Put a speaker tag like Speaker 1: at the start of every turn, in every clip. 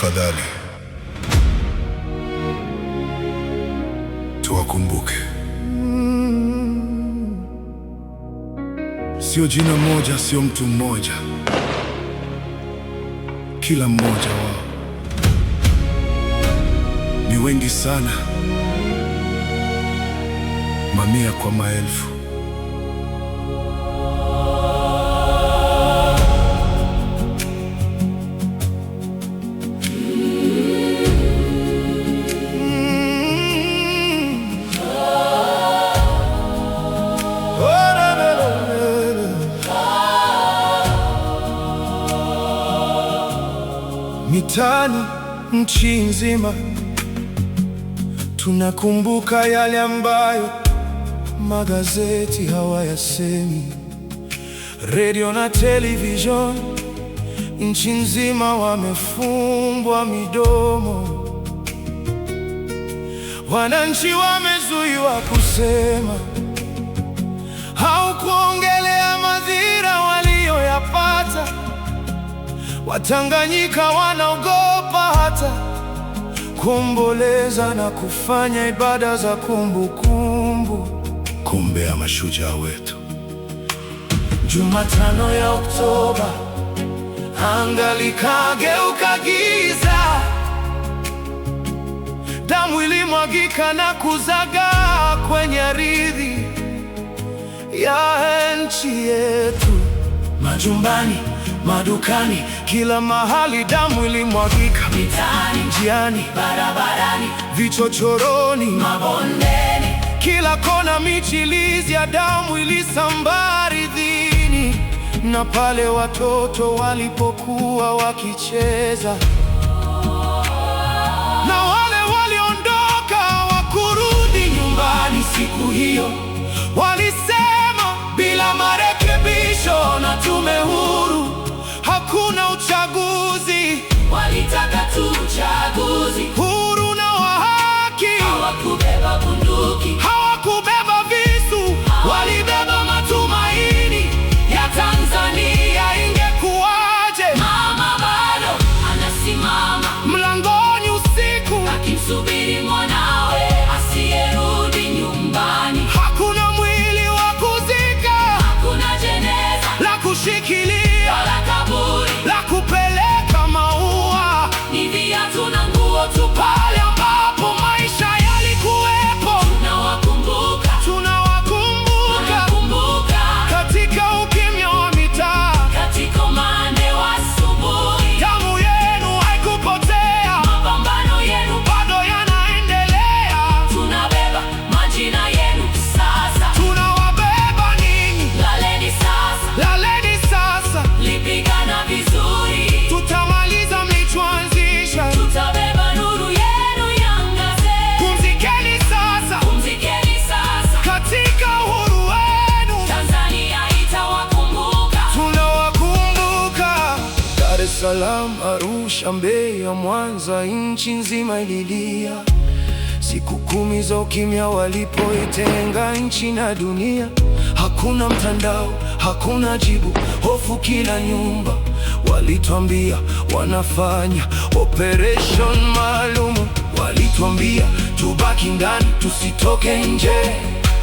Speaker 1: Tafadhali tuwakumbuke. Sio jina moja, sio mtu mmoja, kila mmoja wao. Ni wengi sana, mamia kwa maelfu. Mitaani nchi nzima tunakumbuka yale ambayo magazeti hawayasemi. Radio na television nchi nzima wamefumbwa midomo. Wananchi wamezuiwa kusema au kuongelea madhira walioyapata. Watanganyika wanaogopa hata kuomboleza na kufanya ibada za kumbukumbu kuombea mashujaa wetu. Jumatano ya Oktoba, anga likageuka giza. Damu ilimwagika na kuzagaa kwenye ardhi ya nchi yetu. Majumbani, madukani, kila mahali damu ilimwagika. Mitaani, njiani, barabarani, vichochoroni, mabondeni, kila kona michilizi ya damu ilisambaa ardhini. Na pale watoto walipokuwa wakicheza, na wale waliondoka hawakurudi nyumbani siku hiyo, walisema bila marekebisho na tume huru hakuna uchaguzi. Walitaka tu uchaguzi huru na wa haki. Hawakubeba bunduki, hawakubeba visu, walibeba matumaini ya Tanzania ingekuwaje. Mama bado anasimama mlangoni usiku akimsubiri mwanawe asiyerudi nyumbani. Hakuna mwili wa kuzika, hakuna jeneza la kushikilia, wala kaburi la kupeleka maua. Ni viatu na nguo tu pale ambapo maisha yalikuwepo. Tunawakumbuka, tunawakumbuka, tunakumbuka. Katika ukimya wa mitaa, katika umande wa asubuhi, damu yenu haikupotea, mapambano yenu bado yanaendelea. Tunabeba majina yenu sasa, tunawabeba ninyi. Laleni sasa, laleni sasa, lipigana vizuri, tutamaliza mlichoanzisha, tutabeba nuru yenu iangaze. Pumzikeni sasa, pumzikeni sasa, katika uhuru wenu Tanzania itawakumbuka. Tunawakumbuka. Dar es Salaam, Arusha, Mbeya, Mwanza, nchi nzima ililia. Siku 10 za ukimya walipoitenga nchi na dunia. Hakuna mtandao, hakuna jibu, hofu kila nyumba. Walituambia wanafanya operation maalum. Walituambia tubaki ndani, tusitoke nje,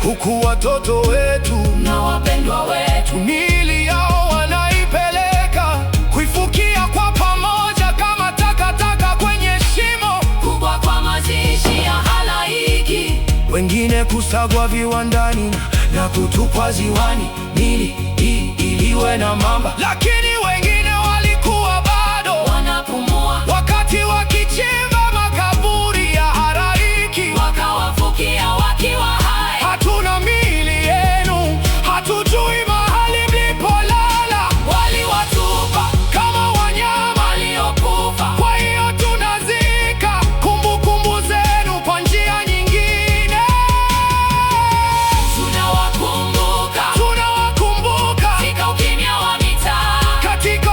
Speaker 1: huku watoto wetu na wapendwa wetu miili yao wanaipeleka kuifukia kwa pamoja kama takataka kwenye shimo kubwa kwa mazishi ya halaiki. Wengine kusagwa viwandani na kutupwa ziwani, miili hii iliwe na mamba. Lakini wengine walikuwa bado wanapumua wakati wakichimba makaburi ya halaiki, wakawafukia wakiwa hai. Hatuna miili yenu, hatujui mahali mlipolala. Waliwatupa kama wanyama waliokufa. Kwa hiyo tunazika kumbukumbu zenu kwa njia nyingine. Tunawakumbuka, tunawakumbuka, katika ukimya wa mitaa, katika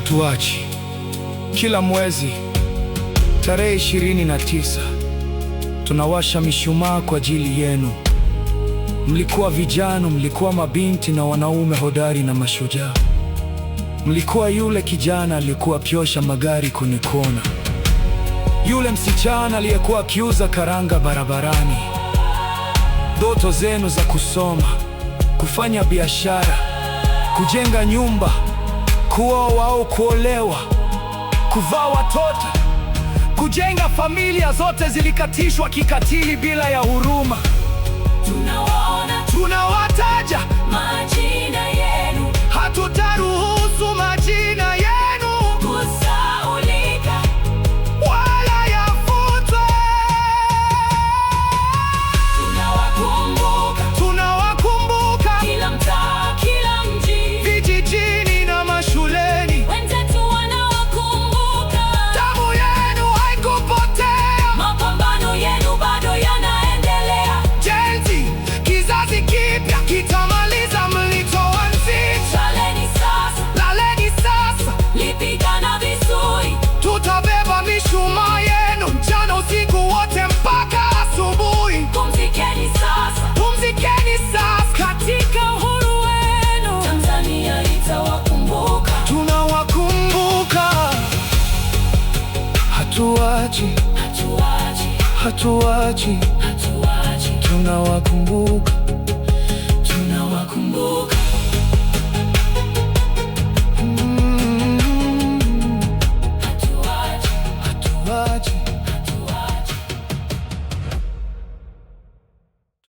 Speaker 1: hatuachi. Kila mwezi tarehe 29 tunawasha mishumaa kwa ajili yenu. Mlikuwa vijana, mlikuwa mabinti na wanaume hodari na mashujaa. Mlikuwa yule kijana aliyekuwa akiosha magari kwenye kona, yule msichana aliyekuwa akiuza karanga barabarani. Ndoto zenu za kusoma, kufanya biashara, kujenga nyumba, kuoa au kuolewa, kuvaa watoto, kujenga familia, zote zilikatishwa kikatili bila ya huruma.
Speaker 2: Tunawaona,
Speaker 1: tunawataja
Speaker 2: majina yenu,
Speaker 1: hatutaruhusu majina yenu
Speaker 2: kusahaulika
Speaker 1: wala yafutwe. Tunawakumbuka
Speaker 2: kila mtaa, kila mji,
Speaker 1: vijijini na mashuleni.
Speaker 2: wenzetu wanawakumbuka.
Speaker 1: Damu yenu haikupotea,
Speaker 2: Mapambano yenu bado yanaendelea.
Speaker 1: Gen-Z, kizazi kipya kitamaliza mlichoanzisha.
Speaker 2: Laleni sasa,
Speaker 1: Laleni sasa,
Speaker 2: lipigana vizuri.
Speaker 1: tutabeba mishumaa yenu mchana usiku wote mpaka asubuhi.
Speaker 2: Pumzikeni sasa,
Speaker 1: Pumzikeni sasa,
Speaker 2: katika uhuru wenu. Tanzania itawakumbuka.
Speaker 1: tunawakumbuka. Hatuachi,
Speaker 2: Hatuachi,
Speaker 1: hatuachi,
Speaker 2: hatuachi.
Speaker 1: tunawakumbuka.